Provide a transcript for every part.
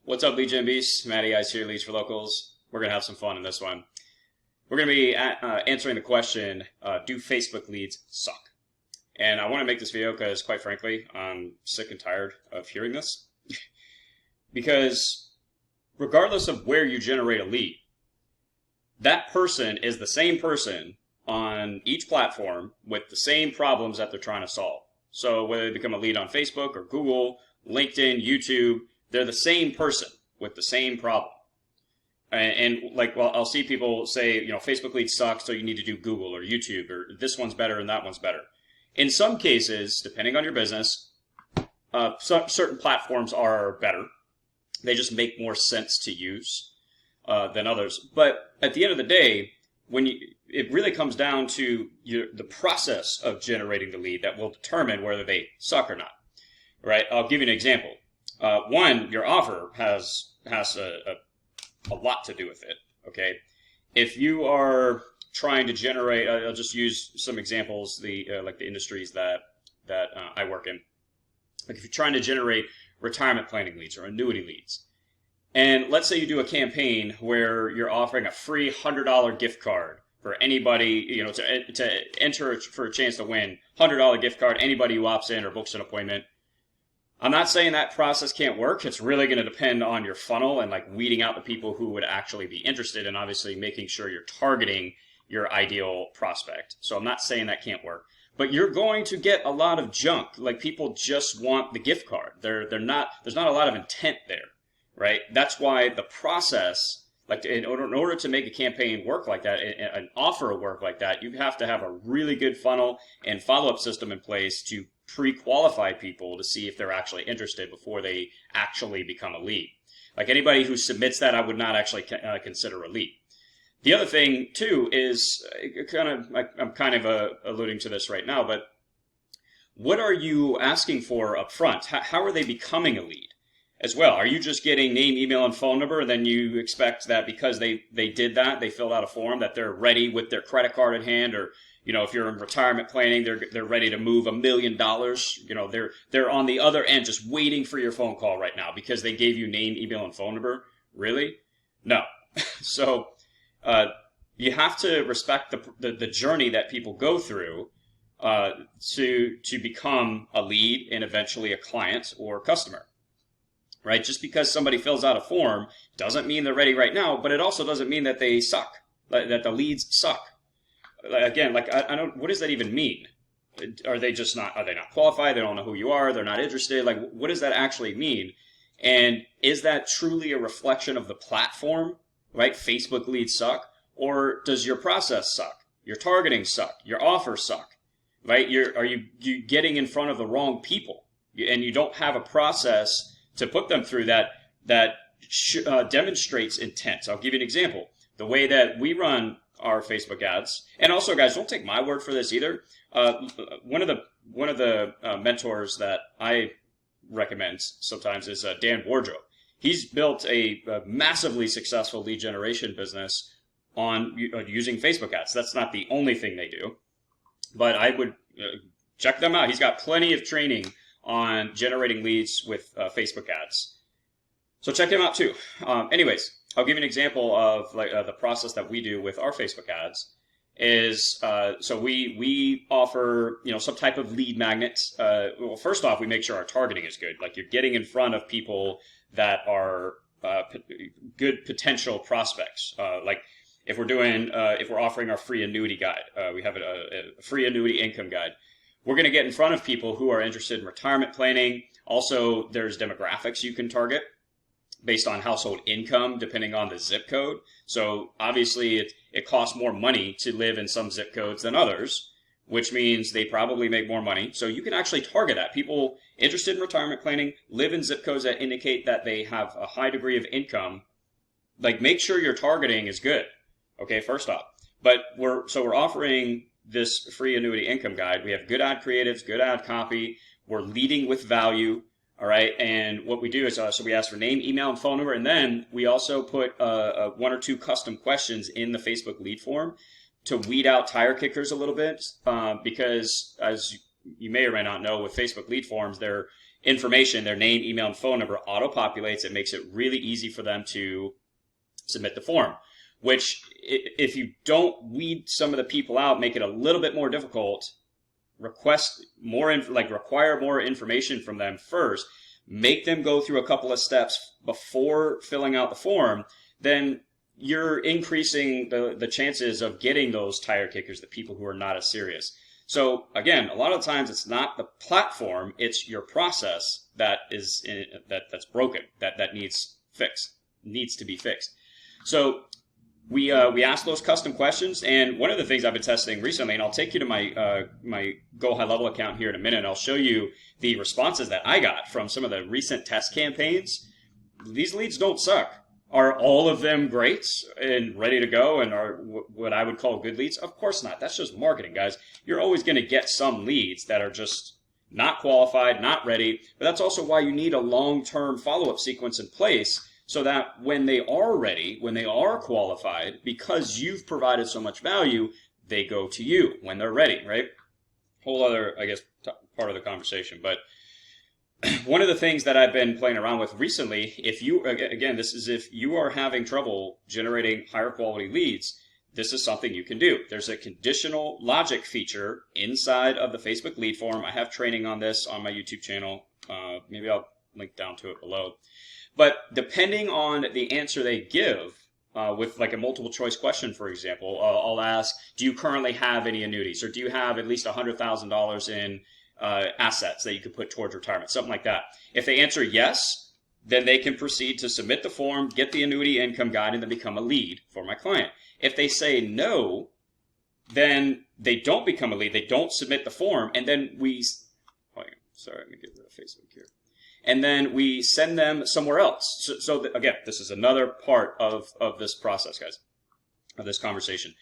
What's up, Lead Gen Beasts? Matty Ice here, Leads for Locals. We're going to have some fun in this one. We're going to be answering the question, do Facebook leads suck? And I want to make this video because, quite frankly, I'm sick and tired of hearing this. Because regardless of where you generate a lead, that person is the same person on each platform with the same problems that they're trying to solve. So whether they become a lead on Facebook or Google, LinkedIn, YouTube, they're the same person with the same problem. I'll see people say, Facebook leads suck, so you need to do Google or YouTube, or this one's better and that one's better. In some cases, depending on your business, certain platforms are better. They just make more sense to use than others. But at the end of the day, it really comes down to the process of generating the lead that will determine whether they suck or not. Right? I'll give you an example. One, your offer has a lot to do with it. Okay, if you are trying to generate, I'll just use some examples, like the industries that I work in. Like if you're trying to generate retirement planning leads or annuity leads, and let's say you do a campaign where you're offering a free $100 gift card for anybody, to enter for a chance to win $100 gift card, anybody who opts in or books an appointment. I'm not saying that process can't work. It's really going to depend on your funnel and weeding out the people who would actually be interested, and obviously making sure you're targeting your ideal prospect. So I'm not saying that can't work, but you're going to get a lot of junk. Like people just want the gift card. There's not a lot of intent there, right? That's why the process, in order to make a campaign work like that, an offer work like that, you have to have a really good funnel and follow-up system in place to pre-qualify people to see if they're actually interested before they actually become a lead. Like anybody who submits that, I would not actually consider a lead. The other thing too is I'm kind of alluding to this right now, but what are you asking for up front? How are they becoming a lead as well? Are you just getting name, email, and phone number, and then you expect that because they did that, they filled out a form, that they're ready with their credit card in hand, or if you're in retirement planning, they're ready to move $1 million. They're on the other end just waiting for your phone call right now because they gave you name, email, and phone number. Really? No. So you have to respect the journey that people go through to become a lead and eventually a client or customer. Right? Just because somebody fills out a form doesn't mean they're ready right now, but it also doesn't mean that they suck, that the leads suck. Again, I don't. What does that even mean? Are they not qualified? They don't know who you are. They're not interested. What does that actually mean? And is that truly a reflection of the platform? Right? Facebook leads suck, or does your process suck? Your targeting suck. Your offers suck. Right? Are you getting in front of the wrong people, and you don't have a process to put them through that demonstrates intent. I'll give you an example. The way that we run our Facebook ads, and also, guys, don't take my word for this either. One of the mentors that I recommend sometimes is Dan Wardrobe. He's built a massively successful lead generation business on using Facebook ads. That's not the only thing they do, but I would check them out. He's got plenty of training on generating leads with Facebook ads. So check him out too. Anyways, I'll give you an example of the process that we do with our Facebook ads. So we offer some type of lead magnet. Well, first off, we make sure our targeting is good. Like you're getting in front of people that are good potential prospects. If we're offering our free annuity guide, we have a free annuity income guide. We're going to get in front of people who are interested in retirement planning. Also, there's demographics you can target based on household income, depending on the zip code. So obviously it costs more money to live in some zip codes than others, which means they probably make more money. So you can actually target that. People interested in retirement planning live in zip codes that indicate that they have a high degree of income. Make sure your targeting is good. Okay, first off. But we're offering this free annuity income guide. We have good ad creatives, good ad copy. We're leading with value. All right, and what we do is so we ask for name, email, and phone number, and then we also put one or two custom questions in the Facebook lead form to weed out tire kickers a little bit, because as you may or may not know, with Facebook lead forms, information, their name, email, and phone number auto-populates. It makes it really easy for them to submit the form, which if you don't weed some of the people out, make it a little bit more difficult, require more information from them first, make them go through a couple of steps before filling out the form, then you're increasing the chances of getting those tire kickers, the people who are not as serious. So again, a lot of times it's not the platform, it's your process that's broken, that needs to be fixed. So we ask those custom questions, and one of the things I've been testing recently, and I'll take you to my GoHighLevel account here in a minute, and I'll show you the responses that I got from some of the recent test campaigns. These leads don't suck. Are all of them great and ready to go and are what I would call good leads? Of course not. That's just marketing, guys. You're always going to get some leads that are just not qualified, not ready, but that's also why you need a long-term follow-up sequence in place, so that when they are ready, when they are qualified, because you've provided so much value, they go to you when they're ready, right? Whole other, I guess, part of the conversation. But one of the things that I've been playing around with recently, if you are having trouble generating higher quality leads, this is something you can do. There's a conditional logic feature inside of the Facebook lead form. I have training on this on my YouTube channel. Maybe I'll link down to it below. But depending on the answer they give, with like a multiple choice question, for example, I'll ask, do you currently have any annuities? Or do you have at least $100,000 in assets that you could put towards retirement? Something like that. If they answer yes, then they can proceed to submit the form, get the annuity income guide, and then become a lead for my client. If they say no, then they don't become a lead. They don't submit the form, and then let me get rid of Facebook here. And then we send them somewhere else. So again, this is another part of this process, guys, of this conversation,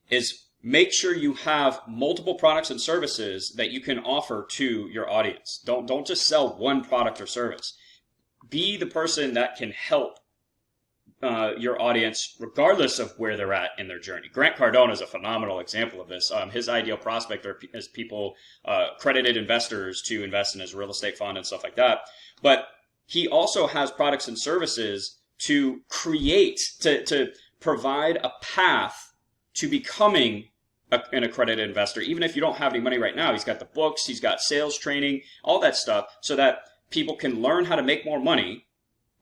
is make sure you have multiple products and services that you can offer to your audience. Don't just sell one product or service. Be the person that can help your audience regardless of where they're at in their journey. Grant Cardone is a phenomenal example of this. His ideal prospect is people, accredited investors to invest in his real estate fund and stuff like that. But he also has products and services to provide a path to becoming an accredited investor. Even if you don't have any money right now, he's got the books, he's got sales training, all that stuff, so that people can learn how to make more money.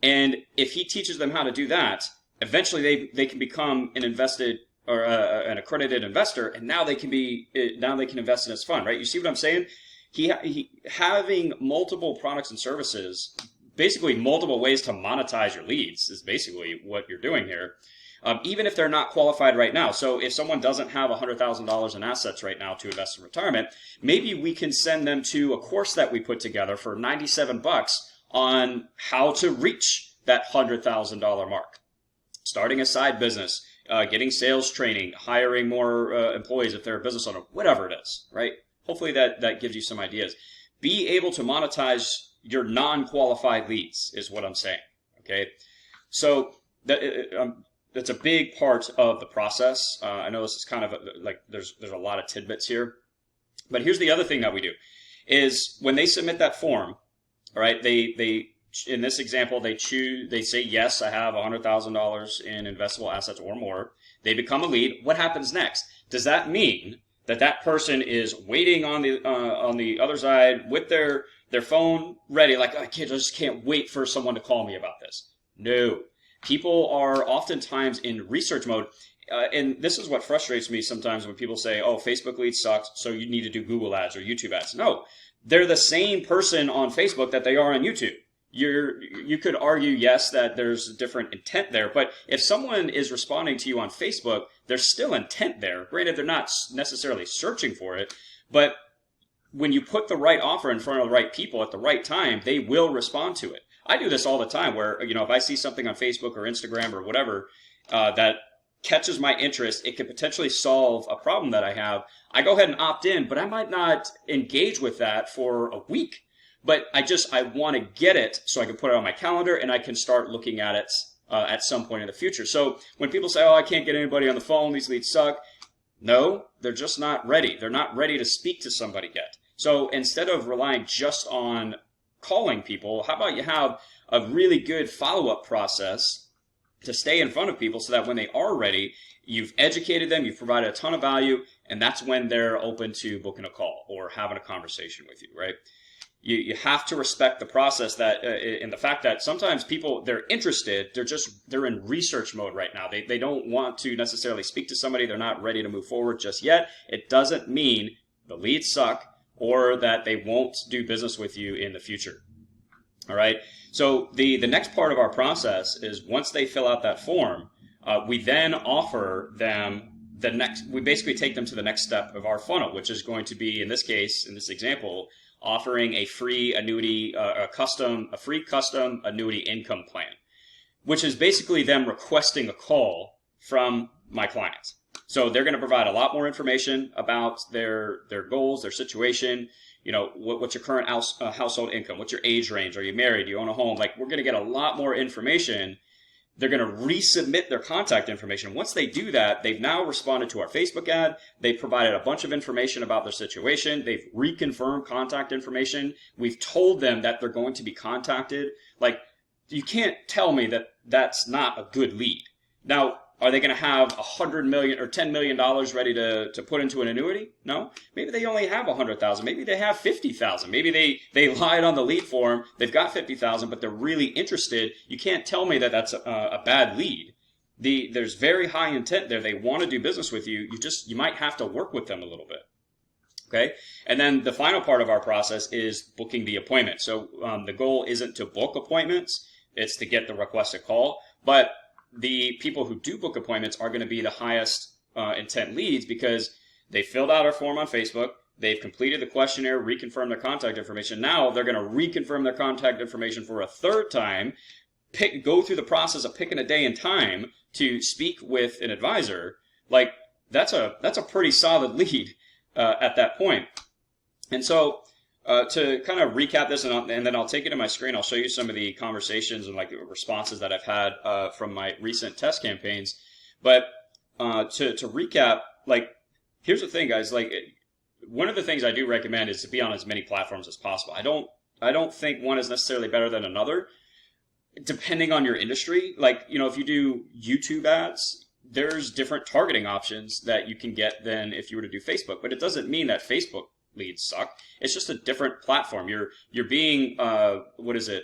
And if he teaches them how to do that, eventually they can become an invested or an accredited investor, and now they can invest in his fund, right? You see what I'm saying? He having multiple products and services, basically multiple ways to monetize your leads, is basically what you're doing here. Even if they're not qualified right now. So if someone doesn't have $100,000 in assets right now to invest in retirement, maybe we can send them to a course that we put together for $97 on how to reach that $100,000 mark. Starting a side business, getting sales training, hiring more employees if they're a business owner, whatever it is, right? Hopefully that gives you some ideas. Be able to monetize your non-qualified leads is what I'm saying, okay? So that's a big part of the process. I know this is kind of there's a lot of tidbits here. But here's the other thing that we do is when they submit that form, all right, they in this example, they say, yes, I have $100,000 in investable assets or more. They become a lead. What happens next? Does that mean that person is waiting on the other side with their phone ready, like, I just can't wait for someone to call me about this? No. People are oftentimes in research mode. And this is what frustrates me sometimes when people say, oh, Facebook leads suck, so you need to do Google ads or YouTube ads. No, they're the same person on Facebook that they are on YouTube. You could argue, yes, that there's different intent there, but if someone is responding to you on Facebook, there's still intent there. Granted, they're not necessarily searching for it, but when you put the right offer in front of the right people at the right time, they will respond to it. I do this all the time where, if I see something on Facebook or Instagram or whatever that catches my interest, it could potentially solve a problem that I have, I go ahead and opt in, but I might not engage with that for a week. But I want to get it so I can put it on my calendar and I can start looking at it at some point in the future. So when people say, oh, I can't get anybody on the phone, these leads suck. No, they're just not ready. They're not ready to speak to somebody yet. So instead of relying just on calling people, how about you have a really good follow-up process to stay in front of people so that when they are ready, you've educated them, you've provided a ton of value, and that's when they're open to booking a call or having a conversation with you, right? You have to respect the process that and the fact that sometimes people, they're interested, they're in research mode right now. They don't want to necessarily speak to somebody. They're not ready to move forward just yet. It doesn't mean the leads suck or that they won't do business with you in the future. All right. So the next part of our process is once they fill out that form, we then offer them we basically take them to the next step of our funnel, which is going to be, in this case, in this example, offering a free annuity, a free custom annuity income plan, which is basically them requesting a call from my clients. So they're going to provide a lot more information about their goals, their situation. You know, what's your current household income? What's your age range? Are you married? Do you own a home? Like, we're going to get a lot more information. They're going to resubmit their contact information. Once they do that, they've now responded to our Facebook ad. They've provided a bunch of information about their situation. They've reconfirmed contact information. We've told them that they're going to be contacted. Like, you can't tell me that that's not a good lead. Now, are they going to have $100 million or $10 million ready to put into an annuity? No. Maybe they only have 100,000. Maybe they have 50,000. Maybe they lied on the lead form. They've got 50,000, but they're really interested. You can't tell me that that's a bad lead. There's very high intent there. They want to do business with you. You might have to work with them a little bit. Okay. And then the final part of our process is booking the appointment. So the goal isn't to book appointments. It's to get the requested call. But the people who do book appointments are going to be the highest intent leads because they filled out our form on Facebook. They've completed the questionnaire, reconfirmed their contact information. Now they're going to reconfirm their contact information for a third time, go through the process of picking a day and time to speak with an advisor. Like, that's a pretty solid lead at that point. And so to kind of recap this, and then I'll take it to my screen. I'll show you some of the conversations and like the responses that I've had from my recent test campaigns. But to recap, like, here's the thing, guys. Like, one of the things I do recommend is to be on as many platforms as possible. I don't think one is necessarily better than another, depending on your industry. Like, you know, if you do YouTube ads, there's different targeting options that you can get than if you were to do Facebook. But it doesn't mean that Facebook leads suck. It's just a different platform. You're being omnipresent,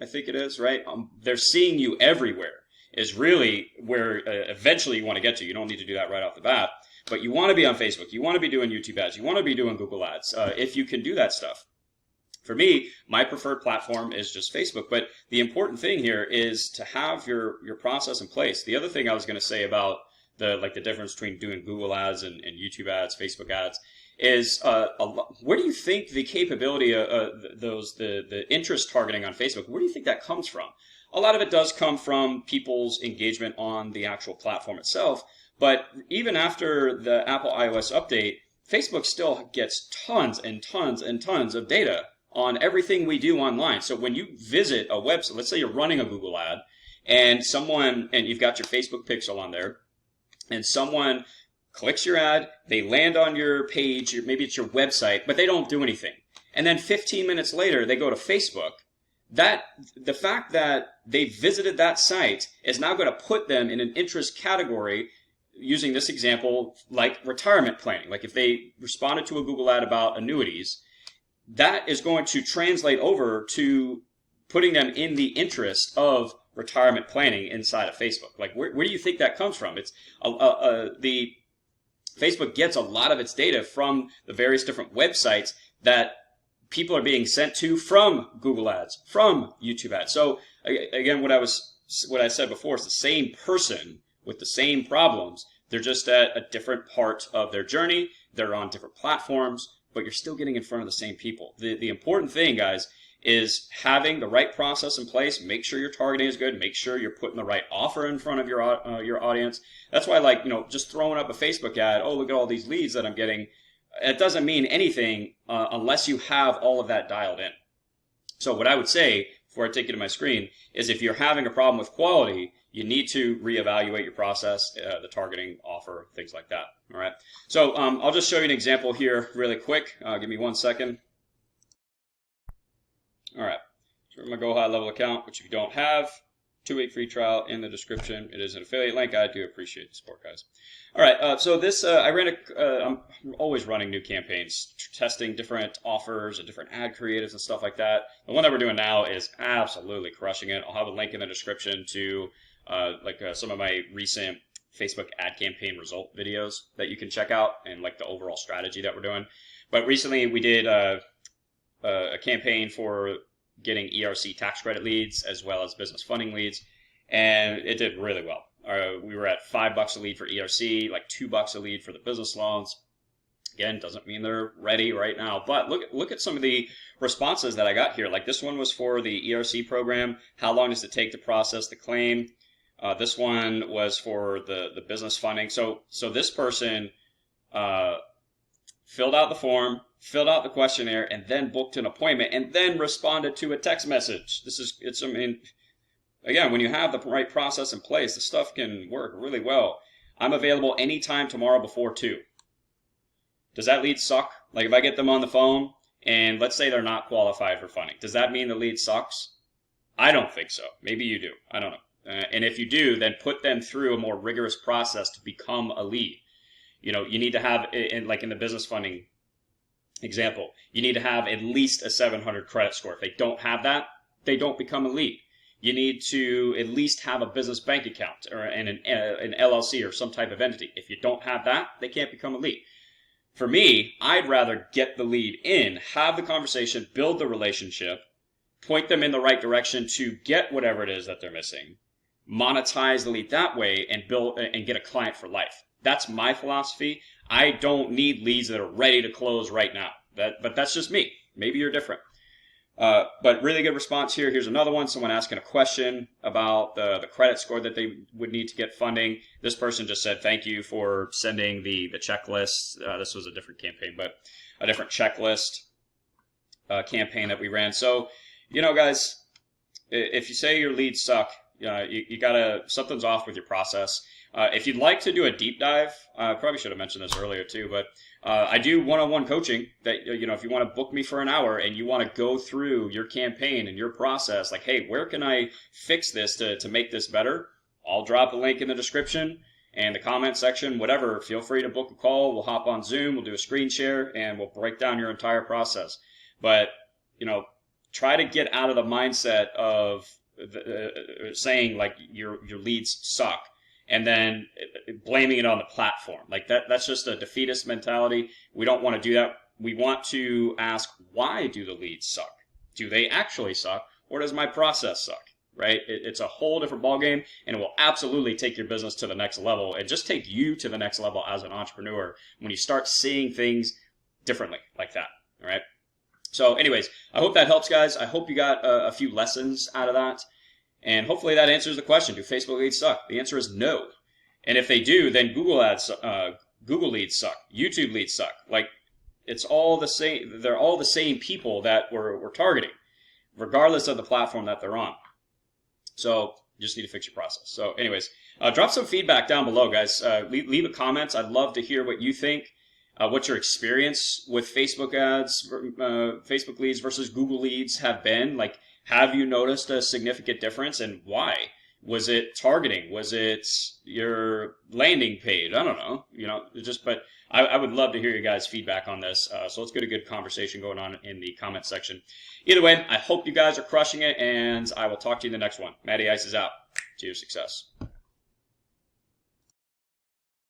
I think it is, right? They're seeing you everywhere is really where eventually you want to get to. You don't need to do that right off the bat, but you want to be on Facebook. You want to be doing YouTube ads. You want to be doing Google ads if you can do that stuff. For me, my preferred platform is just Facebook, but the important thing here is to have your process in place. The other thing I was going to say about the difference between doing Google ads and YouTube ads, Facebook ads, is where do you think the capability of the interest targeting on Facebook, where do you think that comes from? A lot of it does come from people's engagement on the actual platform itself, but even after the Apple iOS update, Facebook still gets tons and tons and tons of data on everything we do online. So when you visit a website, let's say you're running a Google ad, and you've got your Facebook pixel on there, and someone clicks your ad, they land on your page, maybe it's your website, but they don't do anything. And then 15 minutes later, they go to Facebook. The fact that they visited that site is now going to put them in an interest category, using this example, like retirement planning. Like if they responded to a Google ad about annuities, that is going to translate over to putting them in the interest of retirement planning inside of Facebook. Like where do you think that comes from? It's the Facebook gets a lot of its data from the various different websites that people are being sent to from Google ads, from YouTube ads. So again, what I said before, it's the same person with the same problems. They're just at a different part of their journey. They're on different platforms, but you're still getting in front of the same people. The important thing, guys, is having the right process in place. Make sure your targeting is good. Make sure you're putting the right offer in front of your audience. That's why, like, just throwing up a Facebook ad, oh, look at all these leads that I'm getting, it doesn't mean anything unless you have all of that dialed in. So what I would say, before I take you to my screen, is if you're having a problem with quality, you need to reevaluate your process, the targeting, offer, things like that. All right. So I'll just show you an example here really quick. Give me 1 second. All right. So my GoHighLevel account, which if you don't have, 2-week free trial in the description. It is an affiliate link. I do appreciate the support, guys. All right. So this, I ran I'm always running new campaigns, testing different offers and different ad creatives and stuff like that. The one that we're doing now is absolutely crushing it. I'll have a link in the description to some of my recent Facebook ad campaign result videos that you can check out and like the overall strategy that we're doing. But recently we did a campaign for getting ERC tax credit leads as well as business funding leads, and it did really well. We were at $5 a lead for ERC, like $2 a lead for the business loans. Again, doesn't mean they're ready right now, but look at some of the responses that I got here. Like this one was for the ERC program. How long does it take to process the claim? This one was for the business funding. So this person filled out the form, filled out the questionnaire, and then booked an appointment, and then responded to a text message. I mean, again, when you have the right process in place, the stuff can work really well. I'm available anytime tomorrow before 2. Does that lead suck? Like if I get them on the phone, and let's say they're not qualified for funding, does that mean the lead sucks? I don't think so. Maybe you do. I don't know. And if you do, then put them through a more rigorous process to become a lead. You know, you need to have, like in the business funding example, you need to have at least a 700 credit score. If they don't have that, they don't become a lead. You need to at least have a business bank account or an LLC or some type of entity. If you don't have that, they can't become a lead. For me, I'd rather get the lead in, have the conversation, build the relationship, point them in the right direction to get whatever it is that they're missing, monetize the lead that way, and build and get a client for life. That's my philosophy. I don't need leads that are ready to close right now. But that's just me. Maybe you're different. But really good response here. Here's another one. Someone asking a question about the credit score that they would need to get funding. This person just said, thank you for sending the checklist. This was a different campaign, but a different checklist campaign that we ran. So, you know, guys, if you say your leads suck, you gotta, something's off with your process. If you'd like to do a deep dive, I probably should have mentioned this earlier too, but I do one-on-one coaching that, you know, if you want to book me for an hour and you want to go through your campaign and your process, like, hey, where can I fix this to make this better? I'll drop a link in the description and the comment section, whatever. Feel free to book a call. We'll hop on Zoom. We'll do a screen share and we'll break down your entire process. But, you know, try to get out of the mindset of saying like your leads suck and then blaming it on the platform. Like that's just a defeatist mentality. We don't want to do that. We want to ask, why do the leads suck? Do they actually suck, or does my process suck? Right? It's a whole different ballgame, and it will absolutely take your business to the next level and just take you to the next level as an entrepreneur when you start seeing things differently like that. All right? So anyways, I hope that helps, guys. I hope you got a few lessons out of that. And hopefully that answers the question, do Facebook leads suck? The answer is no. And if they do, then Google leads suck. YouTube leads suck. Like, it's all the same. They're all the same people that we're targeting, regardless of the platform that they're on. So you just need to fix your process. So anyways, drop some feedback down below, guys. Leave a comment. I'd love to hear what you think. What your experience with Facebook ads, Facebook leads versus Google leads have been. Like, have you noticed a significant difference, and why? Was it targeting? Was it your landing page? I don't know. You know, but I would love to hear your guys' feedback on this. So let's get a good conversation going on in the comment section. Either way, I hope you guys are crushing it, and I will talk to you in the next one. Matty Ice is out. To your success.